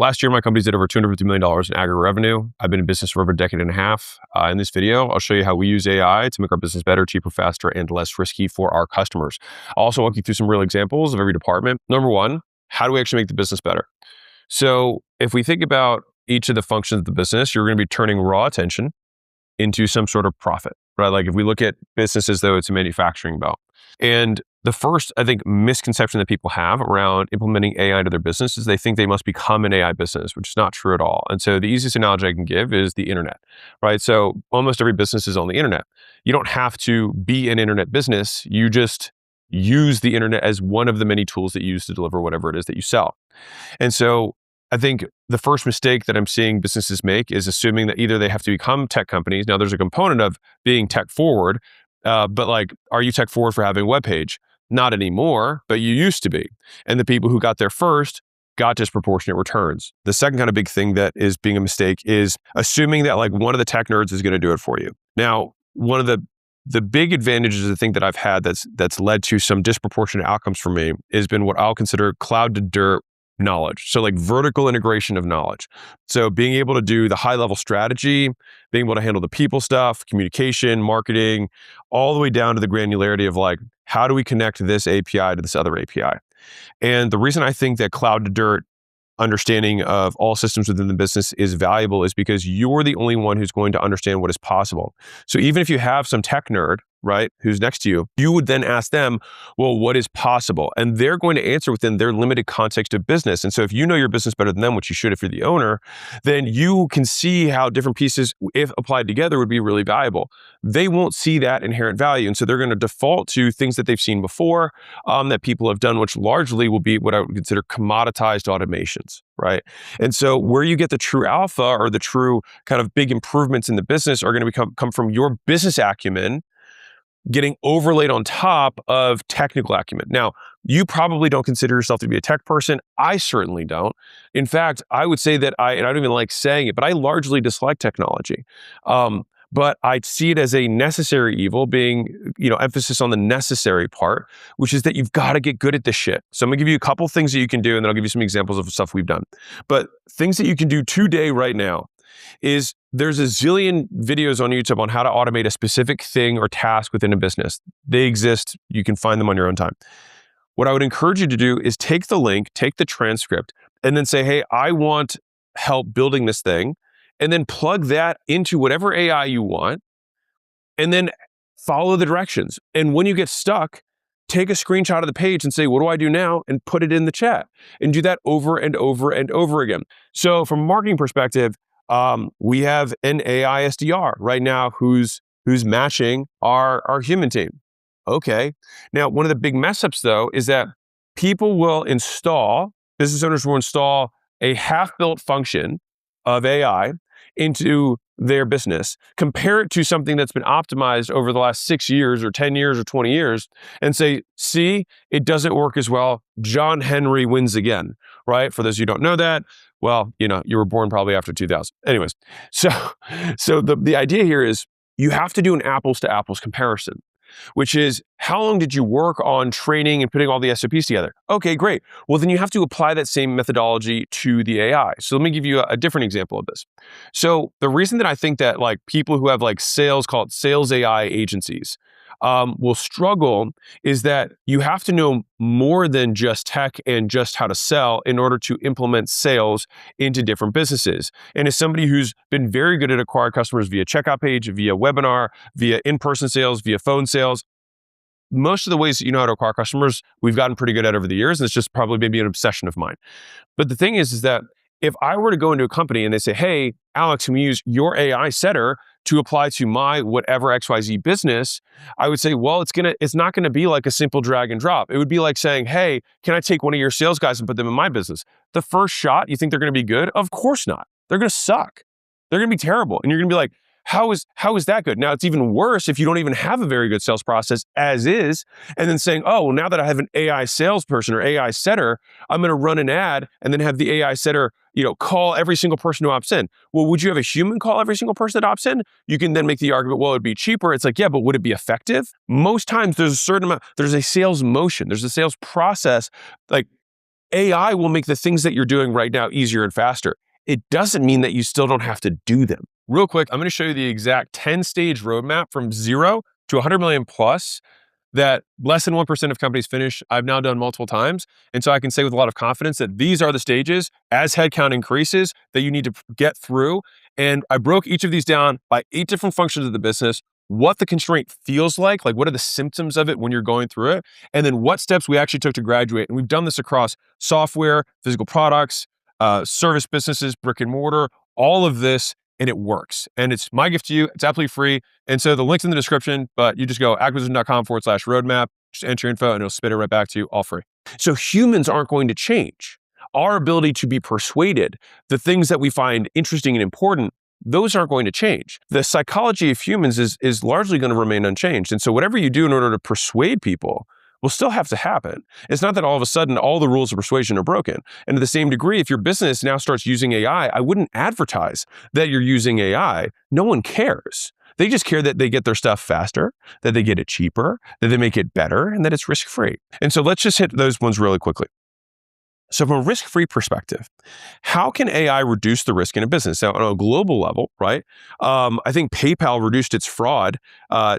Last year, my company's did over $250 million in aggregate revenue. I've been in business for over a decade and a half. In this video, I'll show you how we use AI to make our business better, cheaper, faster, and less risky for our customers. I'll also walk you through some real examples of every department. Number one, how do we actually make the business better? So if we think about each of the functions of the business, you're going to be turning raw attention into some sort of profit, right? Like if we look at business as though it's a manufacturing belt. And the first, I think, misconception that people have around implementing AI into their business is they think they must become an AI business, which is not true at all. And so the easiest analogy I can give is the internet, right? So almost every business is on the internet. You don't have to be an internet business. You just use the internet as one of the many tools that you use to deliver whatever it is that you sell. And so I think the first mistake that I'm seeing businesses make is assuming that either they have to become tech companies. Now, there's a component of being tech forward, but like, are you tech forward for having a web page? Not anymore, but you used to be. And the people who got there first got disproportionate returns. The second kind of big thing that is being a mistake is assuming that like one of the tech nerds is going to do it for you. Now, one of the big advantages I think that I've had that's led to some disproportionate outcomes for me has been what I'll consider cloud to dirt knowledge. So like vertical integration of knowledge. So being able to do the high level strategy, being able to handle the people stuff, communication, marketing, all the way down to the granularity of like, how do we connect this API to this other API? And the reason I think that cloud to dirt understanding of all systems within the business is valuable is because you're the only one who's going to understand what is possible. So even if you have some tech nerd, right, who's next to you, you would then ask them, well, what is possible? And they're going to answer within their limited context of business. And so if you know your business better than them, which you should if you're the owner, then you can see how different pieces, if applied together, would be really valuable. They won't see that inherent value. And so they're going to default to things that they've seen before, that people have done, which largely will be what I would consider commoditized automations, right? And so where you get the true alpha or the true kind of big improvements in the business are going to come from your business acumen getting overlaid on top of technical acumen. Now, you probably don't consider yourself to be a tech person. I certainly don't. In fact, I would say that and I don't even like saying it, but I largely dislike technology. But I see it as a necessary evil, being, emphasis on the necessary part, which is that you've got to get good at this shit. So I'm gonna give you a couple things that you can do, and then I'll give you some examples of stuff we've done. But things that you can do today, right now, is there's a zillion videos on YouTube on how to automate a specific thing or task within a business. They exist. You can find them on your own time. What I would encourage you to do is take the link, take the transcript, and then say, hey, I want help building this thing, and then plug that into whatever AI you want, and then follow the directions. And when you get stuck, take a screenshot of the page and say, what do I do now? And put it in the chat. And do that over and over and over again. So from a marketing perspective, we have an AI SDR right now who's matching our human team. Okay. Now, one of the big mess ups though is that business owners will install a half-built function of AI into their business, compare it to something that's been optimized over the last 6 years or 10 years or 20 years, and say, see, it doesn't work as well. John Henry wins again, right? For those of you who don't know that, well, you were born probably after 2000. Anyways, so the idea here is you have to do an apples to apples comparison, which is how long did you work on training and putting all the SOPs together? Okay, great. Well, then you have to apply that same methodology to the AI. So let me give you a different example of this. So the reason that I think that like people who have like call it sales AI agencies, will struggle is that you have to know more than just tech and just how to sell in order to implement sales into different businesses. And as somebody who's been very good at acquiring customers via checkout page, via webinar, via in-person sales, via phone sales, most of the ways that you know how to acquire customers, we've gotten pretty good at over the years, and it's just probably maybe an obsession of mine. But the thing is that if I were to go into a company and they say, hey, Alex, can we use your AI setter to apply to my whatever XYZ business, I would say, well, it's not gonna be like a simple drag and drop. It would be like saying, hey, can I take one of your sales guys and put them in my business? The first shot, you think they're gonna be good? Of course not. They're gonna suck. They're gonna be terrible. And you're gonna be like, how is that good? Now, it's even worse if you don't even have a very good sales process as is, and then saying, oh, well, now that I have an AI salesperson or AI setter, I'm going to run an ad and then have the AI setter, call every single person who opts in. Well, would you have a human call every single person that opts in? You can then make the argument, well, it'd be cheaper. It's like, yeah, but would it be effective? Most times there's a certain amount, there's a sales motion, there's a sales process. Like AI will make the things that you're doing right now easier and faster. It doesn't mean that you still don't have to do them. Real quick, I'm going to show you the exact 10-stage roadmap from 0 to 100 million plus that less than 1% of companies finish. I've now done multiple times. And so I can say with a lot of confidence that these are the stages as headcount increases that you need to get through. And I broke each of these down by 8 different functions of the business, what the constraint feels like what are the symptoms of it when you're going through it, and then what steps we actually took to graduate. And we've done this across software, physical products, service businesses, brick and mortar, all of this, and it works. And it's my gift to you. It's absolutely free. And so the link's in the description, but you just go acquisition.com/roadmap, just enter your info and it'll spit it right back to you, all free. So humans aren't going to change. Our ability to be persuaded, the things that we find interesting and important, those aren't going to change. The psychology of humans is largely going to remain unchanged. And so whatever you do in order to persuade people will still have to happen. It's not that all of a sudden all the rules of persuasion are broken. And to the same degree, if your business now starts using AI, I wouldn't advertise that you're using AI. No one cares. They just care that they get their stuff faster, that they get it cheaper, that they make it better, and that it's risk-free. And so let's just hit those ones really quickly. So from a risk-free perspective, how can AI reduce the risk in a business? Now, on a global level, right? I think PayPal reduced its fraud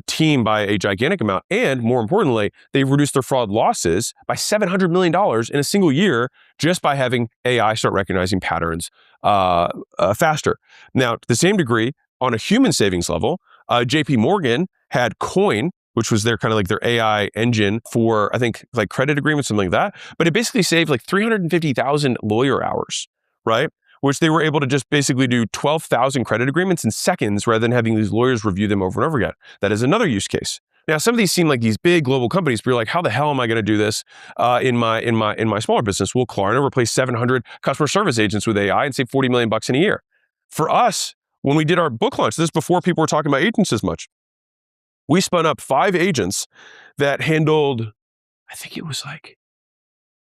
team by a gigantic amount. And more importantly, they've reduced their fraud losses by $700 million in a single year just by having AI start recognizing patterns faster. Now, to the same degree, on a human savings level, JP Morgan had Coin, which was their kind of their AI engine for, I think, credit agreements, something like that. But it basically saved 350,000 lawyer hours, right? Which they were able to just basically do 12,000 credit agreements in seconds rather than having these lawyers review them over and over again. That is another use case. Now, some of these seem like these big global companies, but you're like, how the hell am I going to do this in my smaller business? Well, Klarna replaced 700 customer service agents with AI and saved $40 million in a year. For us, when we did our book launch, this is before people were talking about agents as much. We spun up 5 agents that handled, I think it was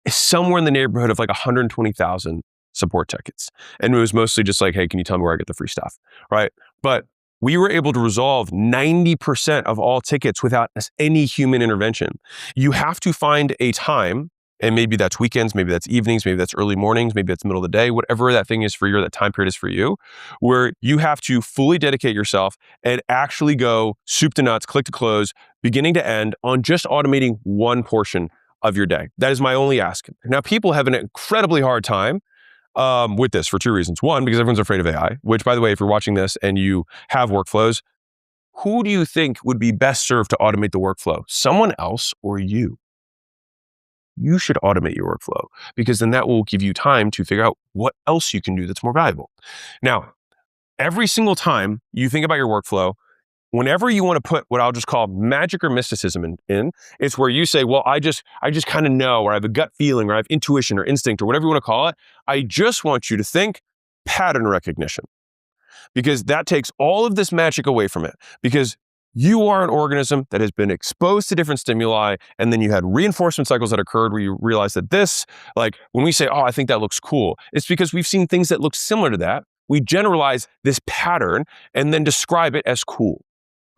somewhere in the neighborhood of 120,000 support tickets. And it was mostly just hey, can you tell me where I get the free stuff, right? But we were able to resolve 90% of all tickets without any human intervention. You have to find a time, and maybe that's weekends, maybe that's evenings, maybe that's early mornings, maybe that's middle of the day, whatever that thing is for you, or that time period is for you, where you have to fully dedicate yourself and actually go soup to nuts, click to close, beginning to end on just automating one portion of your day. That is my only ask. Now, people have an incredibly hard time with this for 2 reasons. One, because everyone's afraid of AI, which, by the way, if you're watching this and you have workflows, who do you think would be best served to automate the workflow? Someone else or you? You should automate your workflow because then that will give you time to figure out what else you can do that's more valuable. Now, every single time you think about your workflow, whenever you want to put what I'll just call magic or mysticism in, it's where you say, well, I just kind of know, or I have a gut feeling, or I have intuition or instinct, or whatever you want to call it. I just want you to think pattern recognition, because that takes all of this magic away from it, because you are an organism that has been exposed to different stimuli, and then you had reinforcement cycles that occurred where you realize that this, when we say, oh, I think that looks cool, it's because we've seen things that look similar to that. We generalize this pattern and then describe it as cool.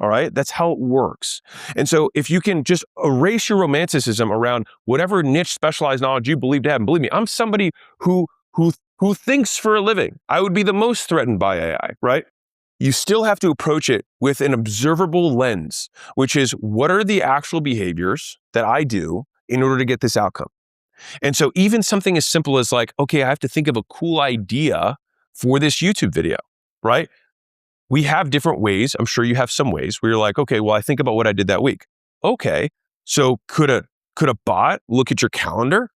All right, that's how it works. And so if you can just erase your romanticism around whatever niche specialized knowledge you believe to have, and believe me, I'm somebody who thinks for a living. I would be the most threatened by AI, right? You still have to approach it with an observable lens, which is what are the actual behaviors that I do in order to get this outcome? And so even something as simple as okay, I have to think of a cool idea for this YouTube video, right? We have different ways. I'm sure you have some ways where you're okay, well, I think about what I did that week. Okay, so could a bot look at your calendar?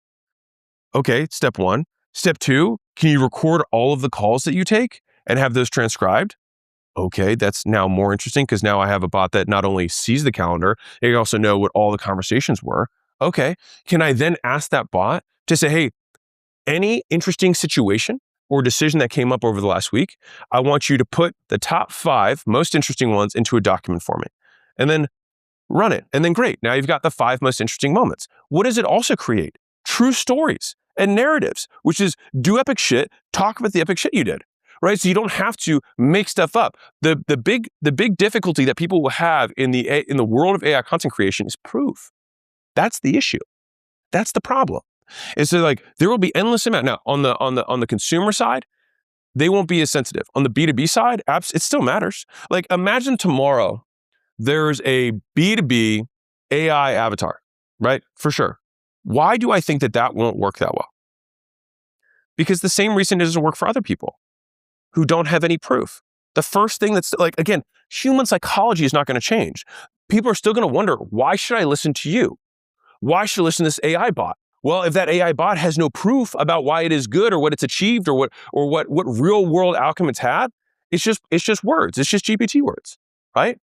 Okay, step 1. Step 2, can you record all of the calls that you take and have those transcribed? Okay, that's now more interesting because now I have a bot that not only sees the calendar, it can also know what all the conversations were. Okay, can I then ask that bot to say, hey, any interesting situation or decision that came up over the last week, I want you to put the top 5 most interesting ones into a document for me, and then run it. And then great, now you've got the 5 most interesting moments. What does it also create? True stories and narratives, which is do epic shit, talk about the epic shit you did. Right? So you don't have to make stuff up. The big difficulty that people will have in the world of AI content creation is proof. That's the issue. That's the problem. And so like there will be endless amount. Now on the consumer side, they won't be as sensitive. On the B2B side, it still matters. Like imagine tomorrow there's a B2B AI avatar, right? For sure. Why do I think that won't work that well? Because the same reason it doesn't work for other people who don't have any proof. The first thing that's like, again, human psychology is not going to change. People are still going to wonder, why should I listen to you? Why should I listen to this AI bot? Well, if that AI bot has no proof about why it is good or what it's achieved or what real world outcome it's had, it's just words. It's just GPT words, right?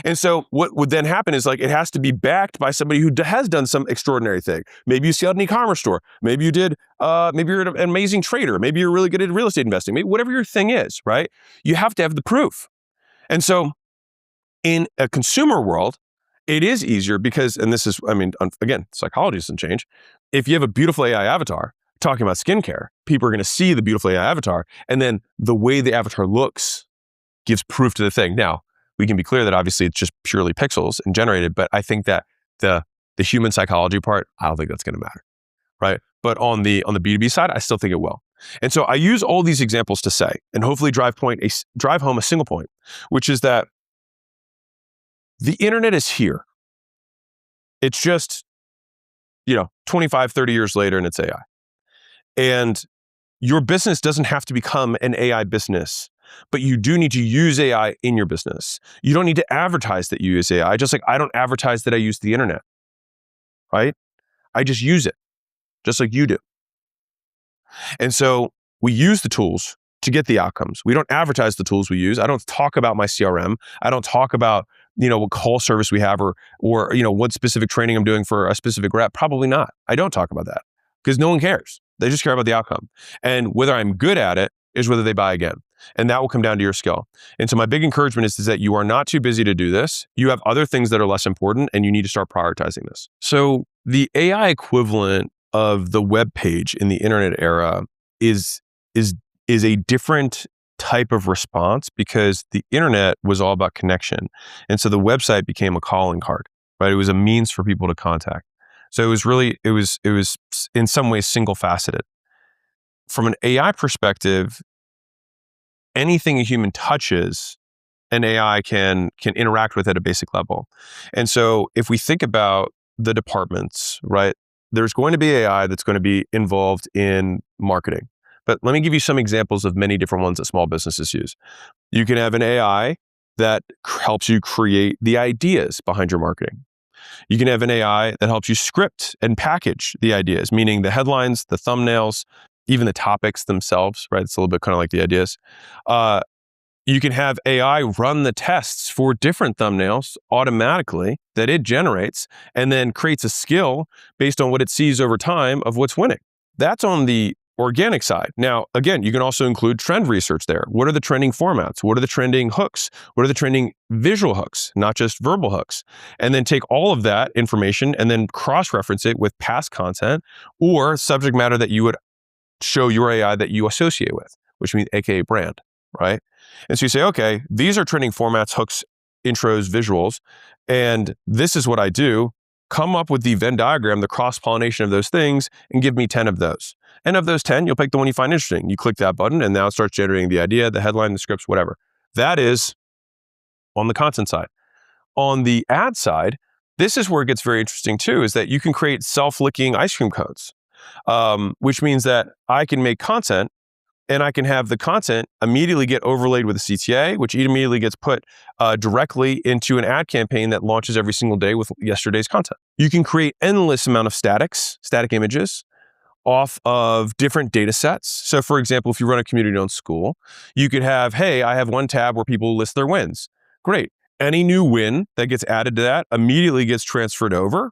And so what would then happen is like it has to be backed by somebody who has done some extraordinary thing. Maybe you scaled an e-commerce store. Maybe you did. Maybe you're an amazing trader. Maybe you're really good at real estate investing. Maybe whatever your thing is, right? You have to have the proof. And so in a consumer world, it is easier because, and this is, I mean, again, psychology doesn't change. If you have a beautiful AI avatar talking about skincare, people are going to see the beautiful AI avatar, and then the way the avatar looks gives proof to the thing. Now, we can be clear that obviously it's just purely pixels and generated, but I think that the human psychology part, I don't think that's going to matter, right? But on the B2B side, I still think it will. And so I use all these examples to say, and hopefully drive home a single point, which is that the internet is here. It's just, 25, 30 years later, and it's AI. And your business doesn't have to become an AI business, but you do need to use AI in your business. You don't need to advertise that you use AI, just like I don't advertise that I use the internet, right? I just use it, just like you do. And so we use the tools to get the outcomes. We don't advertise the tools we use. I don't talk about my CRM. I don't talk about, what call service we have or what specific training I'm doing for a specific rep. Probably not. I don't talk about that because no one cares. They just care about the outcome. And whether I'm good at it is whether they buy again. And that will come down to your skill. And so my big encouragement is that you are not too busy to do this. You have other things that are less important and you need to start prioritizing this. So the AI equivalent of the web page in the internet era is a different type of response because the internet was all about connection. And so the website became a calling card, right? It was a means for people to contact. So it was in some ways single faceted. From an AI perspective, anything a human touches, an AI can interact with at a basic level. And so if we think about the departments, right, there's going to be AI that's going to be involved in marketing. But let me give you some examples of many different ones that small businesses use. You can have an AI that helps you create the ideas behind your marketing. You can have an AI that helps you script and package the ideas, meaning the headlines, the thumbnails, even the topics themselves, right? It's a little bit kind of like the ideas. You can have AI run the tests for different thumbnails automatically that it generates and then creates a skill based on what it sees over time of what's winning. That's on the organic side. Now, again, you can also include trend research there. What are the trending formats? What are the trending hooks? What are the trending visual hooks, not just verbal hooks? And then take all of that information and then cross-reference it with past content or subject matter that you would show your AI that you associate with, which means AKA brand, right? And so you say, okay, these are trending formats, hooks, intros, visuals, and this is what I do. Come up with the Venn diagram, the cross-pollination of those things, and give me 10 of those. And of those 10, you'll pick the one you find interesting. You click that button, and now it starts generating the idea, the headline, the scripts, whatever. That is on the content side. On the ad side, this is where it gets very interesting too, is that you can create self-licking ice cream cones, which means that I can make content and I can have the content immediately get overlaid with a CTA, which immediately gets put directly into an ad campaign that launches every single day with yesterday's content. You can create endless amount of static images off of different data sets. So for example, if you run a community-owned school, you could have, hey, I have one tab where people list their wins. Great. Any new win that gets added to that immediately gets transferred over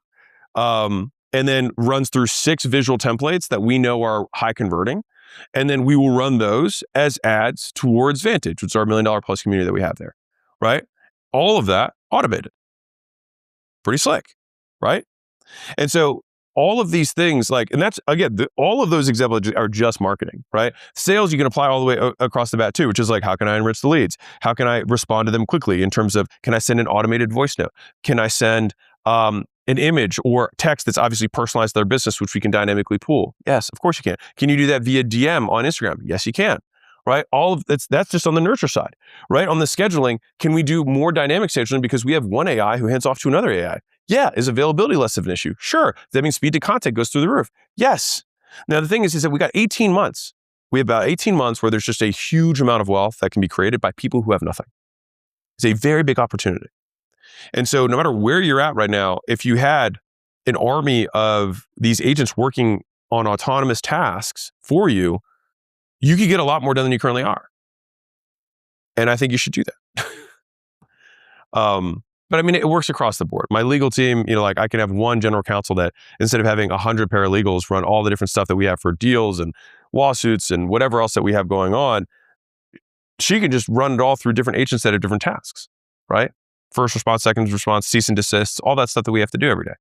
and then runs through 6 visual templates that we know are high converting. And then we will run those as ads towards Vantage, which is our $1 million+ community that we have there, right? All of that automated. Pretty slick, right? And so all of these things, and that's, again, all of those examples are just marketing, right? Sales, you can apply all the way across the bat too, which is like, how can I enrich the leads? How can I respond to them quickly in terms of, can I send an automated voice note? Can I send an image or text that's obviously personalized to their business, which we can dynamically pull? Yes, of course you can. Can you do that via DM on Instagram? Yes, you can. Right? All of that's just on the nurture side. Right? On the scheduling, can we do more dynamic scheduling because we have one AI who hands off to another AI? Yeah. Is availability less of an issue? Sure. Does that mean speed to content goes through the roof? Yes. Now the thing is that we got 18 months. We have about 18 months where there's just a huge amount of wealth that can be created by people who have nothing. It's a very big opportunity. And so no matter where you're at right now, if you had an army of these agents working on autonomous tasks for you, you could get a lot more done than you currently are. And I think you should do that. But I mean, it works across the board. My legal team, like I can have one general counsel that instead of having 100 paralegals run all the different stuff that we have for deals and lawsuits and whatever else that we have going on, she can just run it all through different agents that have different tasks, right? First response, second response, cease and desist, all that stuff that we have to do every day.